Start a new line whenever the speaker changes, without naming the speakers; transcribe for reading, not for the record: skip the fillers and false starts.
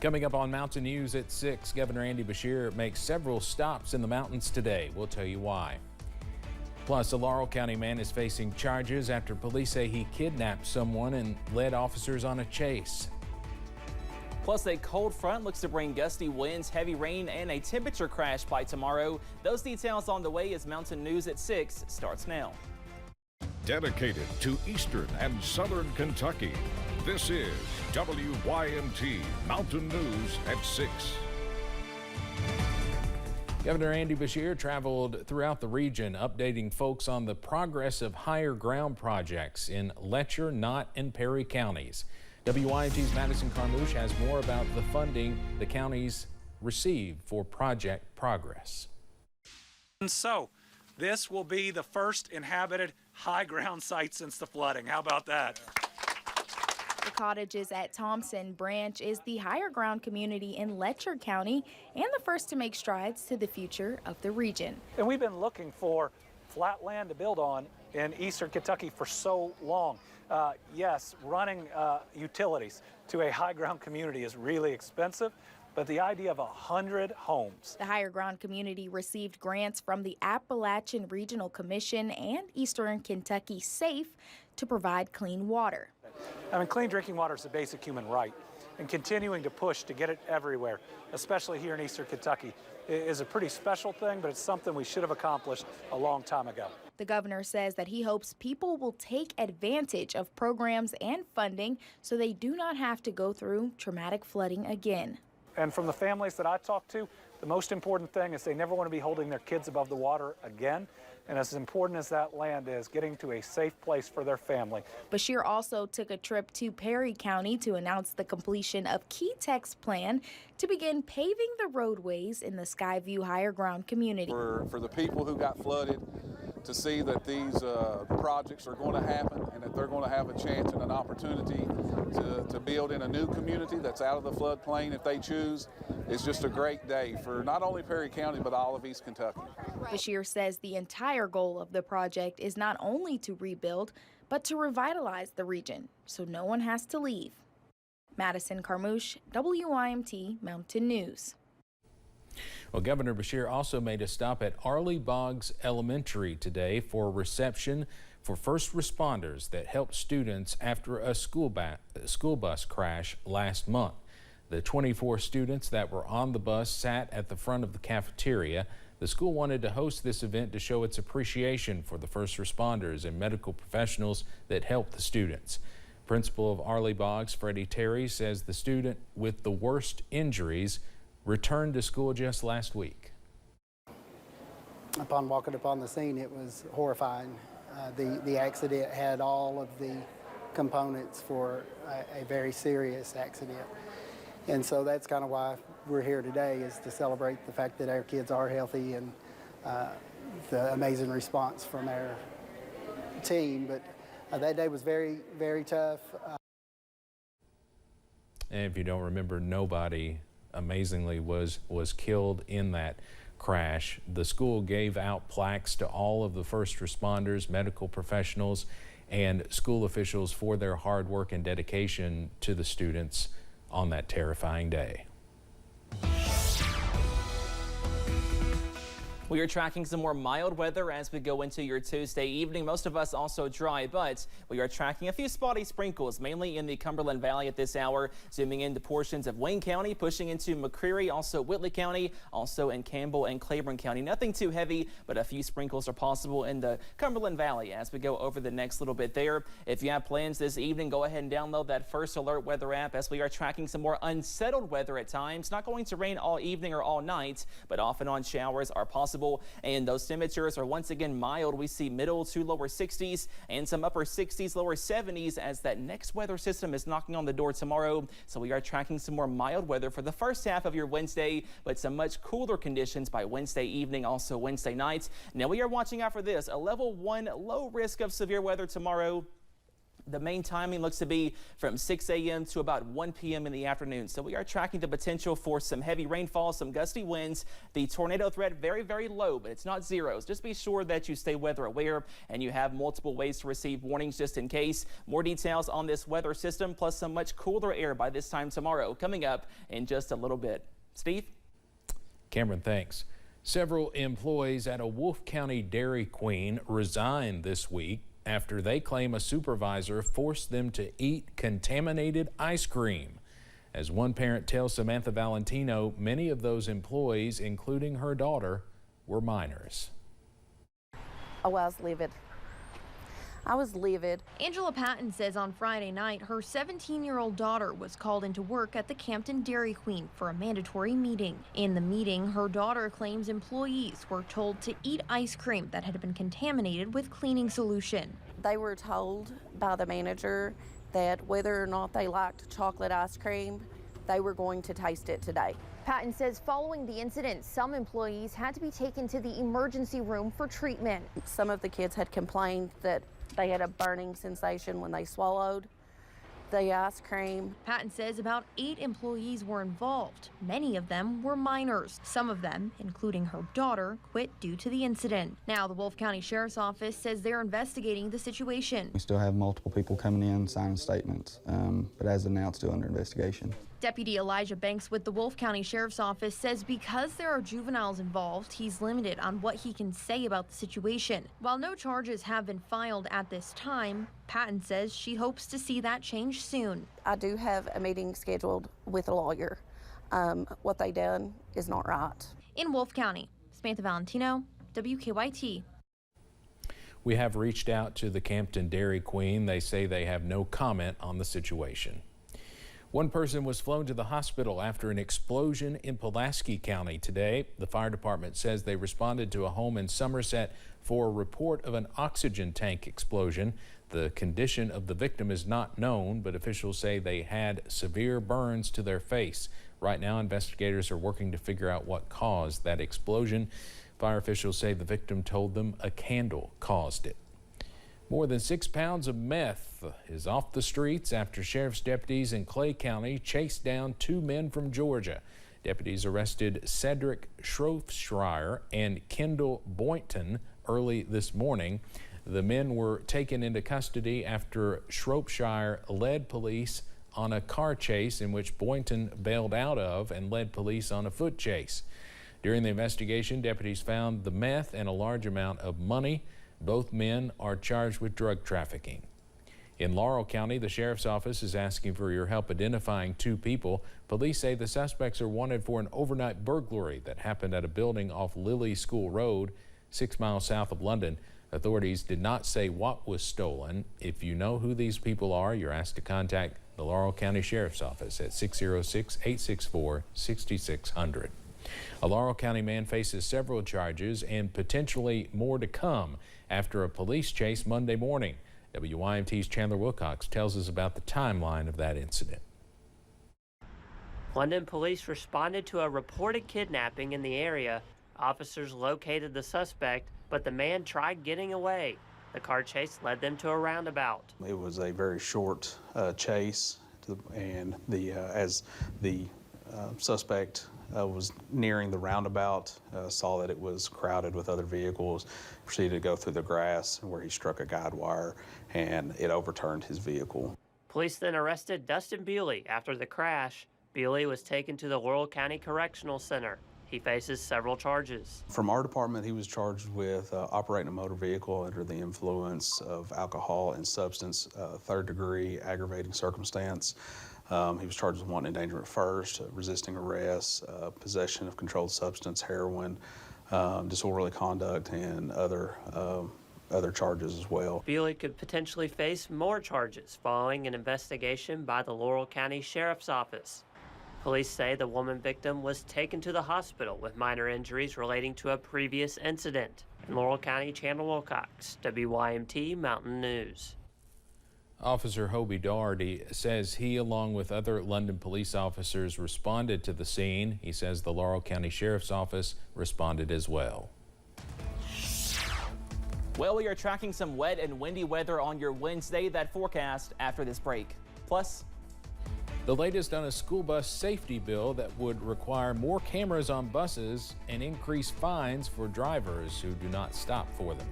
Coming up on Mountain News at 6, Governor Andy Beshear makes several stops in the mountains today. We'll tell you why. Plus, a Laurel County man is facing charges after police say he kidnapped someone and led officers on a chase.
Plus, a cold front looks to bring gusty winds, heavy rain, and a temperature crash by tomorrow. Those details on the way as Mountain News at 6 starts now.
Dedicated to Eastern and Southern Kentucky, this is WYMT Mountain News at 6.
Governor Andy Beshear traveled throughout the region, updating folks on the progress of higher ground projects in Letcher, Knott, and Perry counties. WYMT's Madison Carmouche has more about the funding the counties receive for project progress.
And so, this will be the first inhabited high ground site since the flooding. How about that?
The cottages at Thompson Branch is the higher ground community in Letcher County and the first to make strides to the future of the region.
And we've been looking for flat land to build on in Eastern Kentucky for so long. Yes, running utilities to a high ground community is really expensive, but the idea of 100 homes.
The higher ground community received grants from the Appalachian Regional Commission and Eastern Kentucky SAFE to provide clean water.
I mean, clean drinking water is a basic human right, and continuing to push to get it everywhere, especially here in Eastern Kentucky, is a pretty special thing, but it's something we should have accomplished a long time ago.
The governor says that he hopes people will take advantage of programs and funding so they do not have to go through traumatic flooding again.
And from the families that I talk to, the most important thing is they never want to be holding their kids above the water again. And as important as that land is, getting to a safe place for their family.
Beshear also took a trip to Perry County to announce the completion of Key Tech's plan to begin paving the roadways in the Skyview higher ground community.
For the people who got flooded, to see that these projects are going to happen and that they're going to have a chance and an opportunity to build in a new community that's out of the floodplain if they choose, it's just a great day for not only Perry County but all of East Kentucky.
Beshear says the entire goal of the project is not only to rebuild, but to revitalize the region so no one has to leave. Madison Carmouche, WYMT Mountain News.
Well, Governor Beshear also made a stop at Arley Boggs Elementary today for a reception for first responders that helped students after a school bus crash last month. The 24 students that were on the bus sat at the front of the cafeteria. The school wanted to host this event to show its appreciation for the first responders and medical professionals that helped the students. Principal of Arley Boggs, Freddie Terry, says the student with the worst injuries returned to school just last week.
Upon walking upon the scene, it was horrifying. The accident had all of the components for a very serious accident. And so that's kind of why we're here today, is to celebrate the fact that our kids are healthy and the amazing response from our team. But that day was very, very tough.
And if you don't remember, nobody amazingly was killed in that crash. The school gave out plaques to all of the first responders, medical professionals, and school officials for their hard work and dedication to the students on that terrifying day.
We are tracking some more mild weather as we go into your Tuesday evening. Most of us also dry, but we are tracking a few spotty sprinkles, mainly in the Cumberland Valley at this hour, zooming into portions of Wayne County, pushing into McCreary, also Whitley County, also in Campbell and Claiborne County. Nothing too heavy, but a few sprinkles are possible in the Cumberland Valley as we go over the next little bit there. If you have plans this evening, go ahead and download that First Alert weather app as we are tracking some more unsettled weather at times. Not going to rain all evening or all night, but off and on showers are possible. And those temperatures are once again mild. We see middle to lower 60s and some upper 60s, lower 70s as that next weather system is knocking on the door tomorrow. So we are tracking some more mild weather for the first half of your Wednesday, but some much cooler conditions by Wednesday evening, also Wednesday night. Now we are watching out for this, a level 1 low risk of severe weather tomorrow. The main timing looks to be from 6 a.m. to about 1 p.m. in the afternoon. So we are tracking the potential for some heavy rainfall, some gusty winds. The tornado threat very, very low, but it's not zeros. Just be sure that you stay weather aware and you have multiple ways to receive warnings just in case. More details on this weather system plus some much cooler air by this time tomorrow coming up in just a little bit. Steve?
Cameron, thanks. Several employees at a Wolfe County Dairy Queen resigned this week after they claim a supervisor forced them to eat contaminated ice cream. As one parent tells Samantha Valentino, many of those employees, including her daughter, were minors.
Oh, I was livid. I was livid.
Angela Patton says on Friday night her 17-year-old daughter was called into work at the Campton Dairy Queen for a mandatory meeting. In the meeting, her daughter claims employees were told to eat ice cream that had been contaminated with cleaning solution.
They were told by the manager that whether or not they liked chocolate ice cream, they were going to taste it today.
Patton says following the incident, some employees had to be taken to the emergency room for treatment.
Some of the kids had complained that they had a burning sensation when they swallowed the ice cream.
Patton says about 8 employees were involved. Many of them were minors. Some of them, including her daughter, quit due to the incident. Now the Wolfe County Sheriff's Office says they're investigating the situation.
We still have multiple people coming in signing statements, but as of now, it's still under investigation.
Deputy Elijah Banks with the Wolfe County Sheriff's Office says because there are juveniles involved, he's limited on what he can say about the situation. While no charges have been filed at this time, Patton says she hopes to see that change soon.
I do have a meeting scheduled with a lawyer. What they done is not right.
In Wolfe County, Samantha Valentino, WKYT.
We have reached out to the Campton Dairy Queen. They say they have no comment on the situation. One person was flown to the hospital after an explosion in Pulaski County today. The fire department says they responded to a home in Somerset for a report of an oxygen tank explosion. The condition of the victim is not known, but officials say they had severe burns to their face. Right now, investigators are working to figure out what caused that explosion. Fire officials say the victim told them a candle caused it. More than 6 pounds of meth is off the streets after sheriff's deputies in Clay County chased down 2 men from Georgia. Deputies arrested Cedric Shropshire and Kendall Boynton early this morning. The men were taken into custody after Shropshire led police on a car chase in which Boynton bailed out of and led police on a foot chase. During the investigation, deputies found the meth and a large amount of money. Both men are charged with drug trafficking. In Laurel County, the sheriff's office is asking for your help identifying 2 people. Police say the suspects are wanted for an overnight burglary that happened at a building off Lilly School Road, 6 miles south of London. Authorities did not say what was stolen. If you know who these people are, you're asked to contact the Laurel County Sheriff's Office at 606-864-6600. A Laurel County man faces several charges and potentially more to come after a police chase Monday morning. WYMT's Chandler Wilcox tells us about the timeline of that incident.
London police responded to a reported kidnapping in the area. Officers located the suspect, but the man tried getting away. The car chase led them to a roundabout.
It was a very short chase, and as the suspect was nearing the roundabout, saw that it was crowded with other vehicles, proceeded to go through the grass where he struck a guide wire and it overturned his vehicle.
Police then arrested Dustin Bewley after the crash. Bewley was taken to the Laurel County Correctional Center. He faces several charges.
From our department, he was charged with operating a motor vehicle under the influence of alcohol and substance, 3rd degree aggravating circumstance. He was charged with wanton endangerment first, resisting arrest, possession of controlled substance, heroin, disorderly conduct, and other charges as well.
Bewley could potentially face more charges following an investigation by the Laurel County Sheriff's Office. Police say the woman victim was taken to the hospital with minor injuries relating to a previous incident. In Laurel County, Chandler Wilcox, WYMT Mountain News.
Officer Hobie Doherty says he, along with other London police officers, responded to the scene. He says the Laurel County Sheriff's Office responded as well.
Well, we are tracking some wet and windy weather on your Wednesday. That forecast after this break. Plus,
the latest on a school bus safety bill that would require more cameras on buses and increase fines for drivers who do not stop for them.